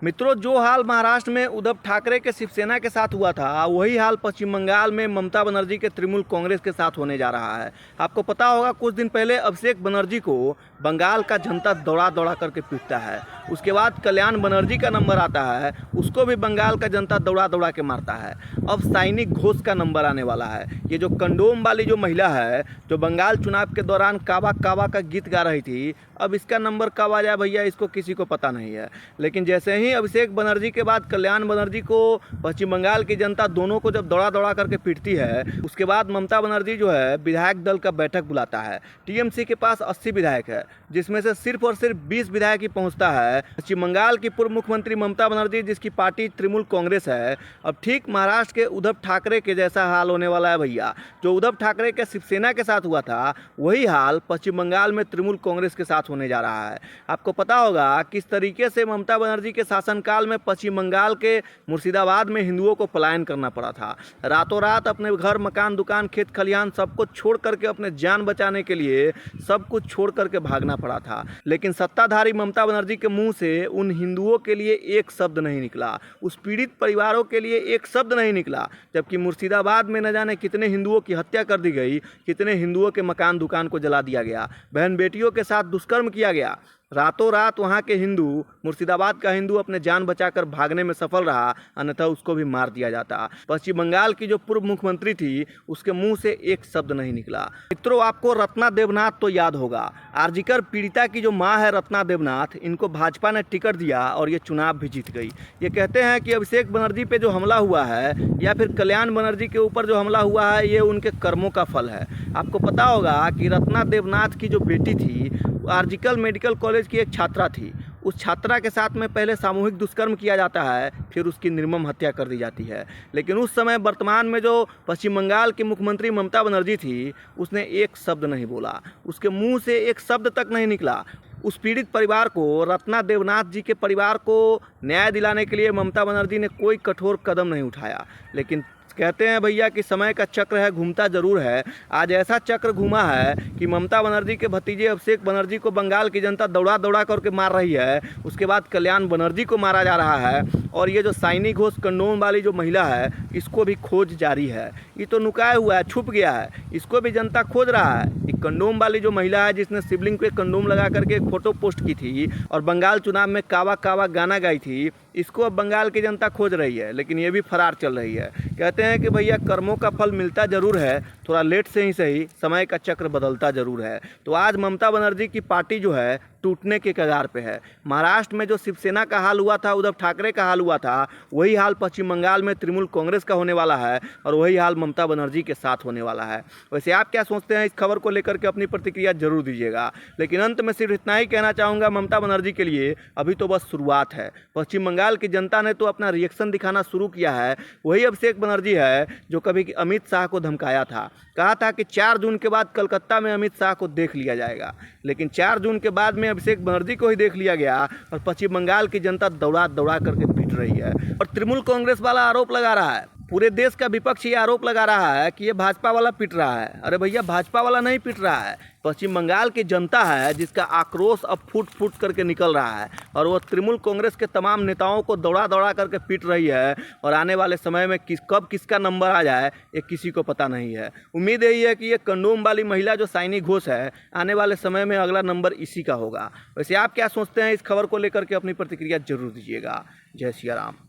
मित्रों, जो हाल महाराष्ट्र में उद्धव ठाकरे के शिवसेना के साथ हुआ था, वही हाल पश्चिम बंगाल में ममता बनर्जी के तृणमूल कांग्रेस के साथ होने जा रहा है। आपको पता होगा, कुछ दिन पहले अभिषेक बनर्जी को बंगाल का जनता दौड़ा दौड़ा करके पीटता है। उसके बाद कल्याण बनर्जी का नंबर आता है, उसको भी बंगाल का जनता दौड़ा दौड़ा के मारता है। अब साइनी घोष का नंबर आने वाला है। ये जो कंडोम वाली जो महिला है, जो बंगाल चुनाव के दौरान कावा कावा का गीत गा रही थी, अब इसका नंबर कब आ जाए भैया, इसको किसी को पता नहीं है। लेकिन जैसे ही अभिषेक बनर्जी के बाद कल्याण बनर्जी को पश्चिम बंगाल की जनता दोनों को जब दौड़ा दौड़ा करके पीटती है, उसके बाद ममता बनर्जी जो है विधायक दल का बैठक बुलाता है। टीएमसी के पास 80 विधायक है, जिसमें से सिर्फ और सिर्फ 20 विधायक ही पहुंचता है पश्चिम बंगाल की पूर्व मुख्यमंत्री ममता बनर्जी, जिसकी पार्टी तृणमूल कांग्रेस है। अब ठीक महाराष्ट्र के उद्धव ठाकरे के जैसा हाल होने वाला है भैया। जो उद्धव ठाकरे के शिवसेना के साथ हुआ था, वही हाल पश्चिम बंगाल में तृणमूल कांग्रेस के साथ होने जा रहा है। आपको पता होगा किस तरीके से ममता बनर्जी के शासनकाल में पश्चिम बंगाल के मुर्शिदाबाद में हिंदुओं को पलायन करना पड़ा था। रातों रात अपने घर, मकान, दुकान, खेत खलिहान सब कुछ छोड़ करके, अपने जान बचाने के लिए सब कुछ छोड़ करके भागना पड़ा था। लेकिन सत्ताधारी ममता बनर्जी के मुंह से उन हिंदुओं के लिए एक शब्द नहीं निकला, उस पीड़ित परिवारों के लिए एक शब्द नहीं निकला। जबकि मुर्शिदाबाद में न जाने कितने हिंदुओं की हत्या कर दी गई, कितने हिंदुओं के मकान दुकान को जला दिया गया, बहन बेटियों के साथ दुष्कर्म किया गया। रातों रात वहाँ के हिंदू, मुर्शिदाबाद का हिंदू अपने जान बचाकर भागने में सफल रहा, अन्यथा उसको भी मार दिया जाता। पश्चिम बंगाल की जो पूर्व मुख्यमंत्री थी, उसके मुंह से एक शब्द नहीं निकला। मित्रों, आपको रत्ना देवनाथ तो याद होगा। आरजीकर पीड़िता की जो माँ है रत्ना देवनाथ, इनको भाजपा ने टिकट दिया और ये चुनाव भी जीत गई। ये कहते हैं कि अभिषेक बनर्जी पे जो हमला हुआ है या फिर कल्याण बनर्जी के ऊपर जो हमला हुआ है, ये उनके कर्मों का फल है। आपको पता होगा कि रत्ना देवनाथ की जो बेटी थी, आरजीकर मेडिकल कॉलेज की एक छात्रा थी। उस छात्रा के साथ में पहले सामूहिक दुष्कर्म किया जाता है, फिर उसकी निर्मम हत्या कर दी जाती है। लेकिन उस समय वर्तमान में जो पश्चिम बंगाल की मुख्यमंत्री ममता बनर्जी थी, उसने एक शब्द नहीं बोला, उसके मुंह से एक शब्द तक नहीं निकला। उस पीड़ित परिवार को, रत्ना देवनाथ जी के परिवार को न्याय दिलाने के लिए ममता बनर्जी ने कोई कठोर कदम नहीं उठाया। लेकिन कहते हैं भैया कि समय का चक्र है, घूमता जरूर है। आज ऐसा चक्र घूमा है कि ममता बनर्जी के भतीजे अभिषेक बनर्जी को बंगाल की जनता दौड़ा दौड़ा करके मार रही है। उसके बाद कल्याण बनर्जी को मारा जा रहा है। और ये जो साइनी घोष कंडोम वाली जो महिला है, इसको भी खोज जारी है। ये तो नुकाया हुआ है, छुप गया है, इसको भी जनता खोज रहा है। ये कंडोम वाली जो महिला है, जिसने शिवलिंग पे कंडोम लगा करके एक फोटो पोस्ट की थी और बंगाल चुनाव में कावा कावा गाना गाई थी, इसको अब बंगाल की जनता खोज रही है। लेकिन ये भी फरार चल रही है। कहते हैं कि भैया कर्मों का फल मिलता जरूर है, थोड़ा लेट से ही सही, समय का चक्र बदलता जरूर है। तो आज ममता बनर्जी की पार्टी जो है टूटने के कगार पे है। महाराष्ट्र में जो शिवसेना का हाल हुआ था, उद्धव ठाकरे का हाल हुआ था, वही हाल पश्चिम बंगाल में तृणमूल कांग्रेस का होने वाला है और वही हाल ममता बनर्जी के साथ होने वाला है। वैसे आप क्या सोचते हैं, इस खबर को लेकर के अपनी प्रतिक्रिया जरूर दीजिएगा। लेकिन अंत में सिर्फ इतना ही कहना चाहूँगा, ममता बनर्जी के लिए अभी तो बस शुरुआत है। पश्चिम बंगाल की जनता ने तो अपना रिएक्शन दिखाना शुरू किया है। वही अभिषेक बनर्जी है जो कभी अमित शाह को धमकाया था, कहा था कि 4 जून के बाद कलकत्ता में अमित शाह को देख लिया जाएगा। लेकिन 4 जून के बाद में अभिषेक बनर्जी को ही देख लिया गया और पश्चिम बंगाल की जनता दौड़ा दौड़ा करके पीट रही है। और तृणमूल कांग्रेस वाला आरोप लगा रहा है, पूरे देश का विपक्ष ये आरोप लगा रहा है कि ये भाजपा वाला पीट रहा है। अरे भैया, भाजपा वाला नहीं पीट रहा है, पश्चिम बंगाल की जनता है जिसका आक्रोश अब फूट फूट करके निकल रहा है। और वो तृणमूल कांग्रेस के तमाम नेताओं को दौड़ा दौड़ा करके पीट रही है। और आने वाले समय में कब किसका नंबर आ जाए, ये किसी को पता नहीं है। उम्मीद यही है कि ये कंडोम वाली महिला जो साइनी घोष है, आने वाले समय में अगला नंबर इसी का होगा। वैसे आप क्या सोचते हैं, इस खबर को लेकर के अपनी प्रतिक्रिया जरूर दीजिएगा। जय सिया राम।